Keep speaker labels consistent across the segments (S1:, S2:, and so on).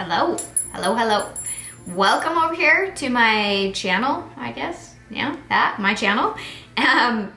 S1: Hello, hello, hello. Welcome over here to my channel, I guess. Yeah, my channel.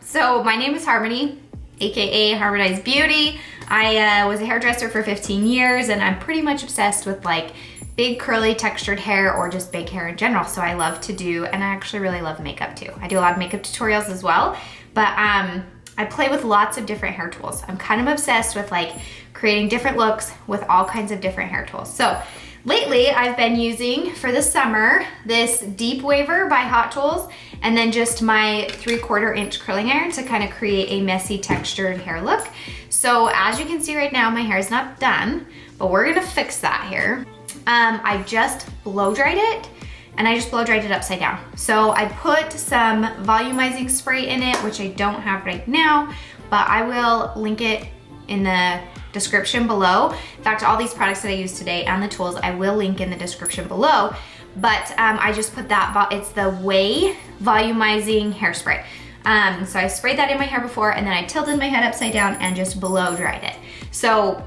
S1: So my name is Harmony, AKA Harmonized Beauty. I was a hairdresser for 15 years and I'm pretty much obsessed with like big curly textured hair or just big hair in general. So I love to do, and I actually really love makeup too. I do a lot of makeup tutorials as well, but I play with lots of different hair tools. I'm kind of obsessed with like creating different looks with all kinds of different hair tools. So lately I've been using for the summer this deep waver by Hot Tools and then just my 3/4 inch curling iron to kind of create a messy textured hair look. So as you can see right now, my hair is not done, but we're gonna fix that here. I just blow dried it and I just blow dried it upside down. So I put some volumizing spray in it, which I don't have right now, but I will link it in the description below. In fact, all these products that I use today and the tools, I will link in the description below. But I just put that, it's the Ouai volumizing hairspray. So I sprayed that in my hair before and then I tilted my head upside down and just blow dried it. So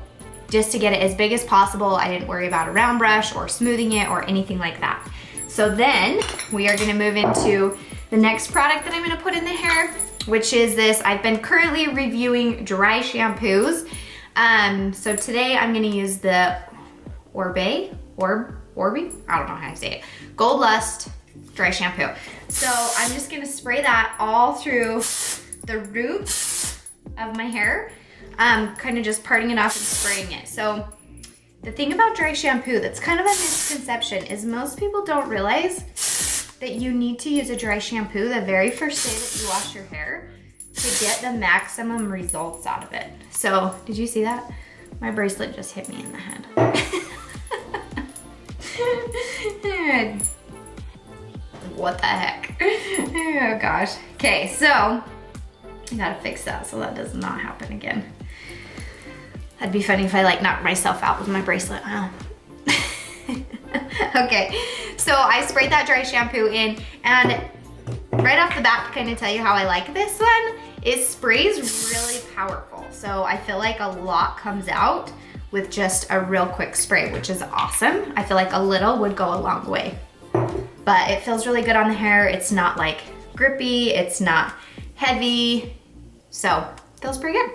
S1: just to get it as big as possible, I didn't worry about a round brush or smoothing it or anything like that. So then we are gonna move into the next product that I'm gonna put in the hair, which is this. I've been currently reviewing dry shampoos. So today I'm gonna use the ORIBE, I don't know how to say it, Gold Lust dry shampoo. So I'm just gonna spray that all through the roots of my hair, kind of just parting it off and spraying it. So the thing about dry shampoo that's kind of a misconception is most people don't realize that you need to use a dry shampoo the very first day that you wash your hair to get the maximum results out of it. So, did you see that? My bracelet just hit me in the head. What the heck? Oh gosh. Okay, so I gotta fix that so that does not happen again. That'd be funny if I like knocked myself out with my bracelet. Oh. Okay, so I sprayed that dry shampoo in, and right off the bat, to kind of tell you how I like this one, it sprays really powerful. So I feel like a lot comes out with just a real quick spray, which is awesome. I feel like a little would go a long way. But it feels really good on the hair. It's not like grippy, it's not heavy, so it feels pretty good.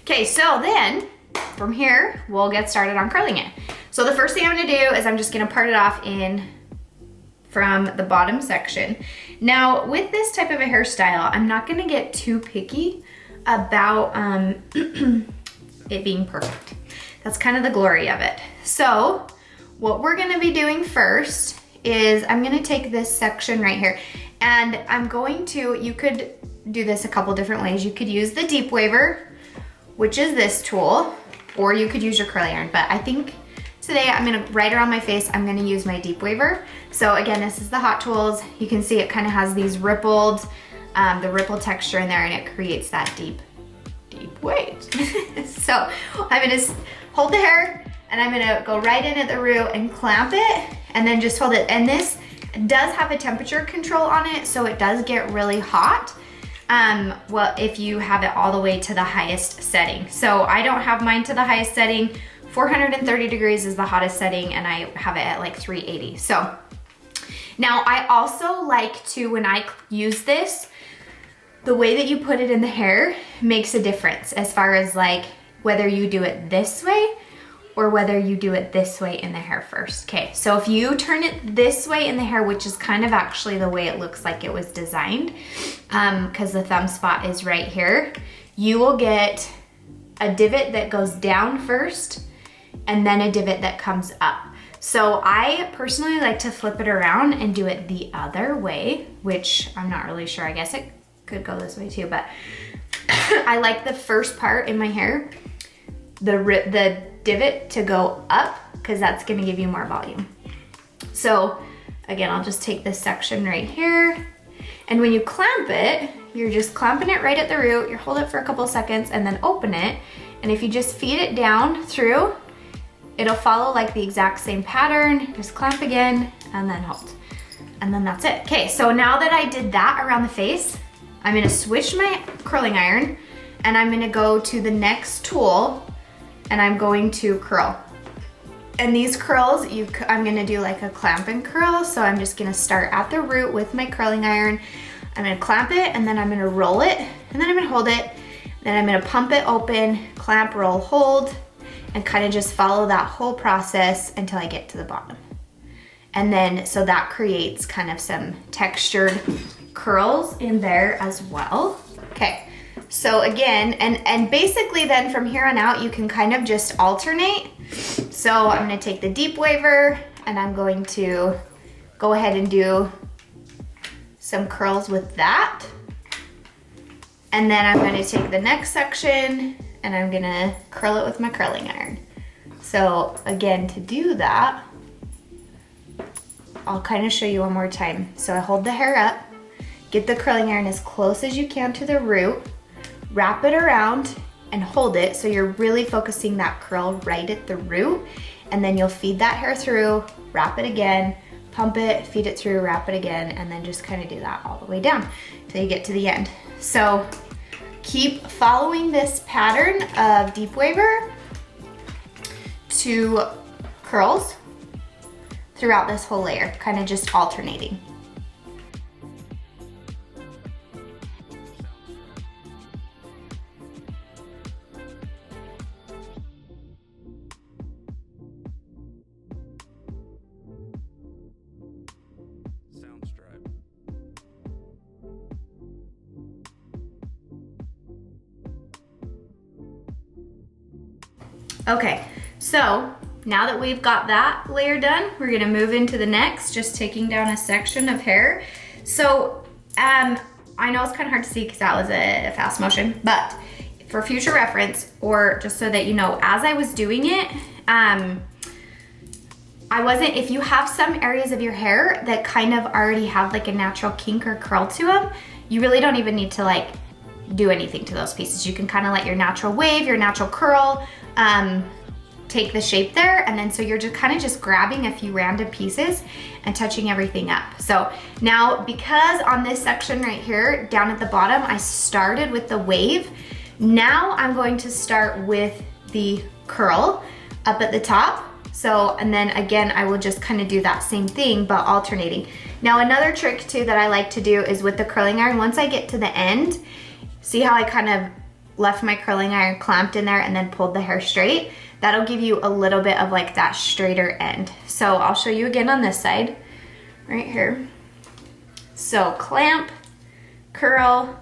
S1: Okay, so then from here, we'll get started on curling it. So the first thing I'm gonna do is I'm just gonna part it off in from the bottom section. Now with this type of a hairstyle, I'm not gonna get too picky about it being perfect. That's kind of the glory of it. So what we're gonna be doing first is I'm gonna take this section right here and I'm going to, you could do this a couple different ways. You could use the deep waver, which is this tool, or you could use your curling iron, but I think today I'm gonna, right around my face, I'm gonna use my deep waver. So again, this is the Hot Tools. You can see it kind of has these rippled, the ripple texture in there and it creates that deep wave. So I'm gonna hold the hair and I'm gonna go right in at the root and clamp it and then just hold it. And this does have a temperature control on it, so it does get really hot. Well, if you have it all the way to the highest setting. So I don't have mine to the highest setting. 430 degrees is the hottest setting and I have it at like 380. So now I also like to, when I use this, the way that you put it in the hair makes a difference as far as like whether you do it this way or whether you do it this way in the hair first. Okay, so if you turn it this way in the hair, which is kind of actually the way it looks like it was designed, because the thumb spot is right here, you will get a divot that goes down first and then a divot that comes up. So I personally like to flip it around and do it the other way, which I'm not really sure. I guess it could go this way too, but I like the first part in my hair, the divot to go up, because that's gonna give you more volume. So again, I'll just take this section right here, and when you clamp it, you're just clamping it right at the root, you hold it for a couple seconds and then open it, and if you just feed it down through, it'll follow like the exact same pattern. Just clamp again and then hold. And then that's it. Okay, so now that I did that around the face, I'm gonna switch my curling iron and I'm gonna go to the next tool and I'm going to curl. And these curls, I'm gonna do like a clamp and curl. So I'm just gonna start at the root with my curling iron. I'm gonna clamp it, and then I'm gonna roll it, and then I'm gonna hold it. Then I'm gonna pump it open, clamp, roll, hold, and kind of just follow that whole process until I get to the bottom. And then, so that creates kind of some textured curls in there as well. Okay, so again, and basically then from here on out, you can kind of just alternate. So I'm gonna take the deep waver, and I'm going to go ahead and do some curls with that. And then I'm gonna take the next section, and I'm gonna curl it with my curling iron. So again, to do that, I'll kind of show you one more time. So I hold the hair up, get the curling iron as close as you can to the root, wrap it around and hold it. So you're really focusing that curl right at the root, and then you'll feed that hair through, wrap it again, pump it, feed it through, wrap it again, and then just kind of do that all the way down till you get to the end. So keep following this pattern of deep waver to curls throughout this whole layer, kind of just alternating. Okay, so now that we've got that layer done, we're gonna move into the next, just taking down a section of hair. So I know it's kind of hard to see because that was a fast motion, but for future reference, or just so that you know, as I was doing it, if you have some areas of your hair that kind of already have like a natural kink or curl to them, you really don't even need to like do anything to those pieces. You can kind of let your natural wave, your natural curl, take the shape there, and then so you're just kind of just grabbing a few random pieces and touching everything up. So now, because on this section right here, down at the bottom, I started with the wave, now I'm going to start with the curl up at the top. So, and then again, I will just kind of do that same thing, but alternating. Now, another trick too that I like to do is with the curling iron, once I get to the end, see how I kind of left my curling iron clamped in there and then pulled the hair straight? That'll give you a little bit of like that straighter end. So I'll show you again on this side, right here. So clamp, curl,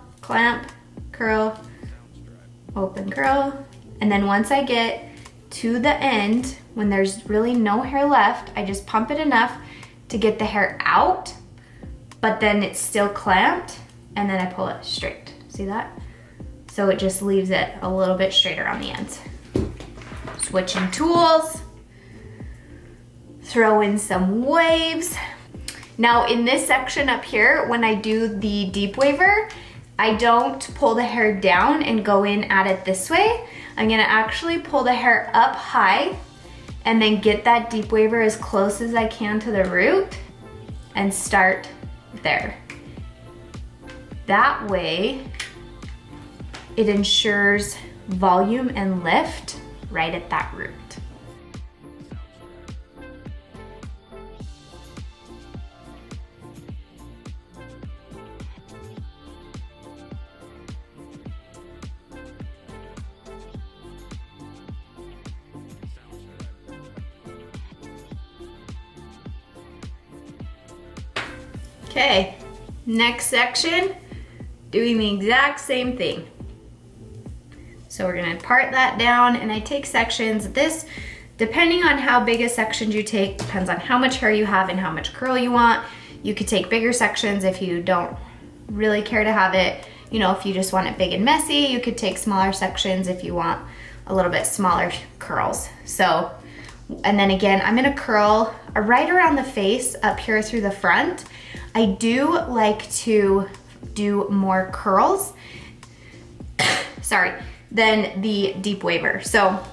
S1: open curl. And then once I get to the end, when there's really no hair left, I just pump it enough to get the hair out, but then it's still clamped, and then I pull it straight. See that? So it just leaves it a little bit straighter on the ends. Switching tools, throw in some waves. Now in this section up here, when I do the deep waver, I don't pull the hair down and go in at it this way. I'm gonna actually pull the hair up high and then get that deep waver as close as I can to the root and start there. That way, it ensures volume and lift right at that root. Okay, next section, doing the exact same thing. So we're gonna part that down, and I take sections. This, depending on how big a section you take, depends on how much hair you have and how much curl you want. You could take bigger sections if you don't really care to have it. You know, if you just want it big and messy, you could take smaller sections if you want a little bit smaller curls. So, and then again, I'm gonna curl right around the face up here through the front. I do like to do more curls, than the deep waver. So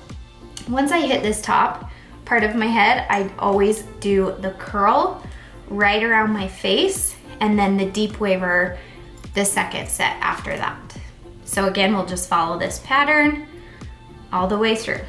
S1: once I hit this top part of my head, I always do the curl right around my face, and then the deep waver the second set after that. So again, we'll just follow this pattern all the way through.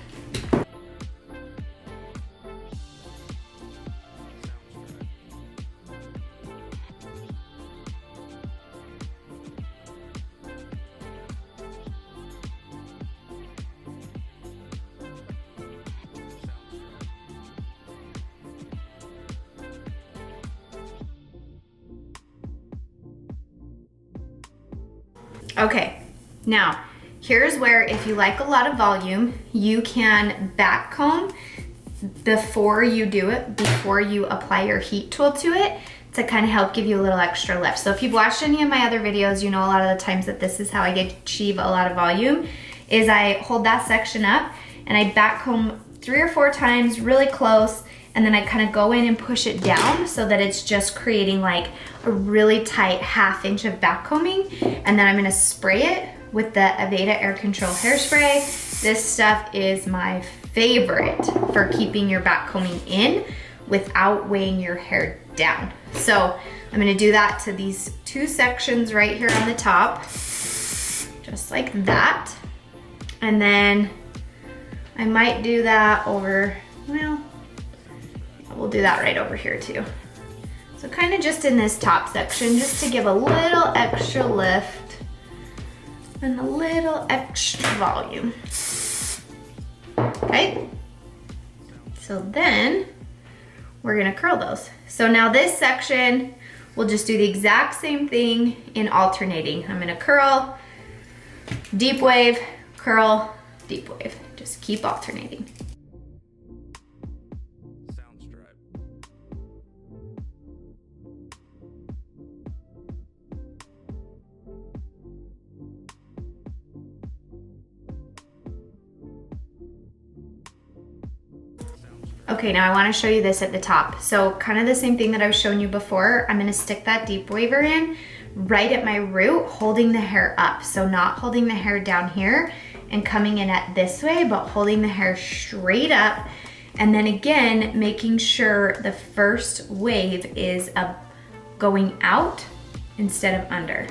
S1: Okay, now here's where if you like a lot of volume, you can back comb before you do it, before you apply your heat tool to it, to kind of help give you a little extra lift. So if you've watched any of my other videos, you know a lot of the times that this is how I achieve a lot of volume, is I hold that section up and I back comb 3 or 4 times really close, and then I kind of go in and push it down so that it's just creating like a really tight 1/2 inch of back combing. And then I'm gonna spray it with the Aveda Air Control Hairspray. This stuff is my favorite for keeping your back combing in without weighing your hair down. So I'm gonna do that to these 2 sections right here on the top, just like that. And then I might do that over, well, we'll do that right over here too. So kind of just in this top section, just to give a little extra lift and a little extra volume. Okay, so then we're gonna curl those. So now this section, we'll just do the exact same thing in alternating. I'm gonna curl, deep wave, curl, deep wave. Just keep alternating. Okay, now I wanna show you this at the top. So kind of the same thing that I was showing you before. I'm gonna stick that deep waver in right at my root, holding the hair up. So not holding the hair down here and coming in at this way, but holding the hair straight up. And then again, making sure the first wave is going out instead of under.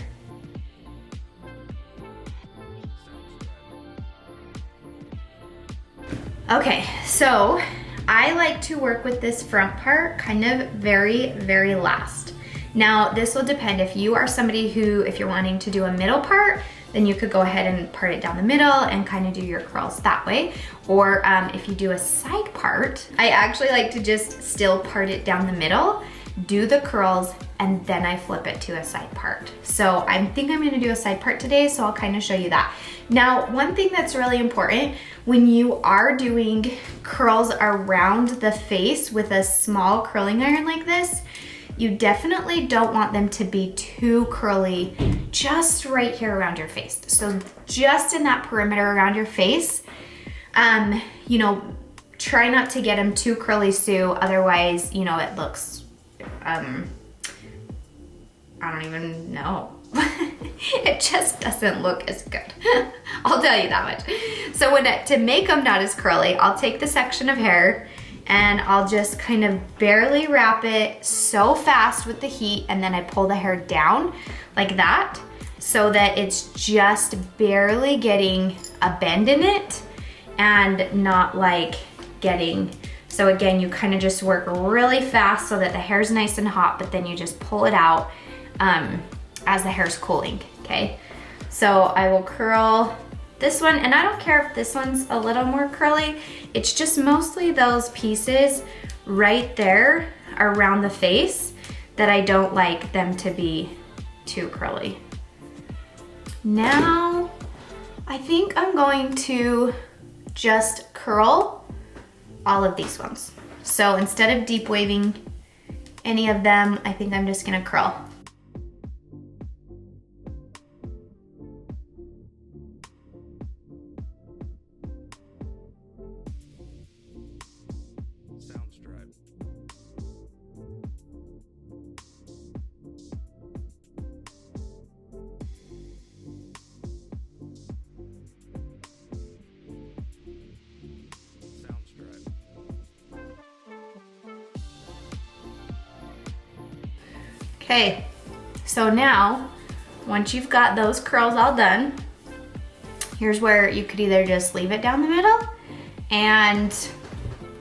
S1: Okay, so I like to work with this front part kind of very, very last. Now, this will depend. If you are somebody who, if you're wanting to do a middle part, then you could go ahead and part it down the middle and kind of do your curls that way. Or if you do a side part, I actually like to just still part it down the middle, do the curls, and then I flip it to a side part. So I think I'm gonna do a side part today, so I'll kind of show you that. Now, one thing that's really important when you are doing curls around the face with a small curling iron like this, you definitely don't want them to be too curly just right here around your face. So just in that perimeter around your face, you know, try not to get them too curly, Sue. Otherwise, you know, it looks, I don't even know. It just doesn't look as good. I'll tell you that much. So to make them not as curly, I'll take the section of hair and I'll just kind of barely wrap it so fast with the heat, and then I pull the hair down like that so that it's just barely getting a bend in it and not like getting, so again, you kind of just work really fast so that the hair's nice and hot, but then you just pull it out as the hair's cooling, okay? So I will curl this one, and I don't care if this one's a little more curly, it's just mostly those pieces right there around the face that I don't like them to be too curly. Now, I think I'm going to just curl all of these ones. So instead of deep waving any of them, I think I'm just gonna curl. Okay, so now, once you've got those curls all done, here's where you could either just leave it down the middle and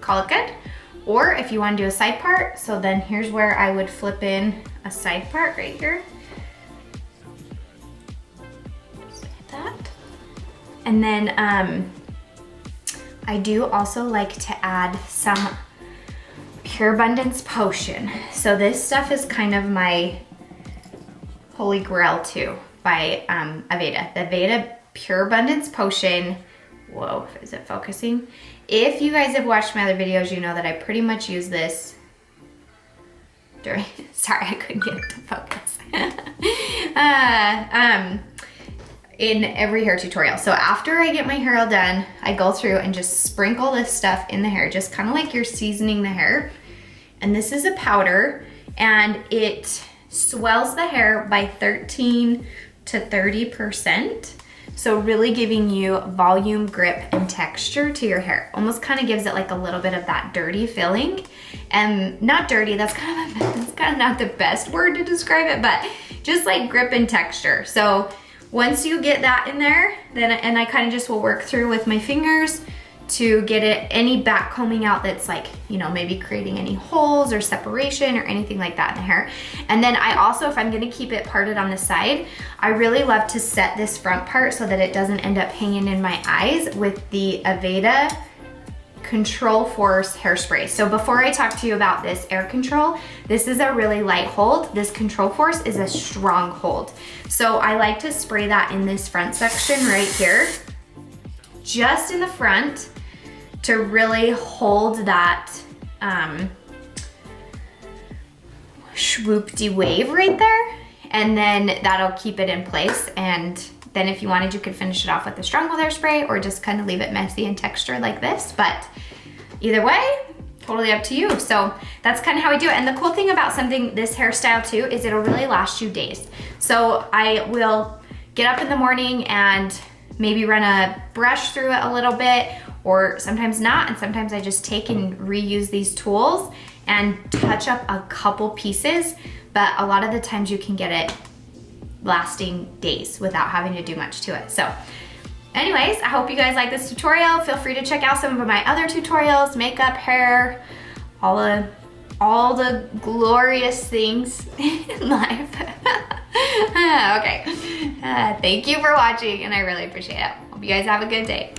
S1: call it good, or if you want to do a side part, so then here's where I would flip in a side part right here. Just like that. And then I do also like to add some Pure Abundance Potion. So this stuff is kind of my holy grail too. by Aveda. The Aveda Pure Abundance Potion. Whoa, is it focusing? If you guys have watched my other videos, you know that I pretty much use this during, sorry, I couldn't get it to focus. In every hair tutorial. So after I get my hair all done, I go through and just sprinkle this stuff in the hair, just kind of like you're seasoning the hair. And this is a powder, and it swells the hair by 13 to 30%. So really giving you volume, grip, and texture to your hair. Almost kind of gives it like a little bit of that dirty feeling. And not dirty, that's kind of not the best word to describe it, but just like grip and texture. So once you get that in there, then, and I kind of just will work through with my fingers to get it, any back combing out that's like, you know, maybe creating any holes or separation or anything like that in the hair. And then I also, if I'm gonna keep it parted on the side, I really love to set this front part so that it doesn't end up hanging in my eyes with the Aveda Control Force hairspray. So before I talk to you about this air control, this is a really light hold. This Control Force is a strong hold. So I like to spray that in this front section right here, just in the front, to really hold that swoop-de wave right there. And then that'll keep it in place. And then if you wanted, you could finish it off with the stronghold hairspray or just kind of leave it messy in texture like this. But either way, totally up to you. So that's kind of how I do it. And the cool thing about something, this hairstyle too, is it'll really last you days. So I will get up in the morning and maybe run a brush through it a little bit, or sometimes not. And sometimes I just take and reuse these tools and touch up a couple pieces. But a lot of the times you can get it lasting days without having to do much to it. So anyways, I hope you guys like this tutorial. Feel free to check out some of my other tutorials, makeup, hair, all the glorious things in life. Okay, thank you for watching, and I really appreciate it. Hope you guys have a good day.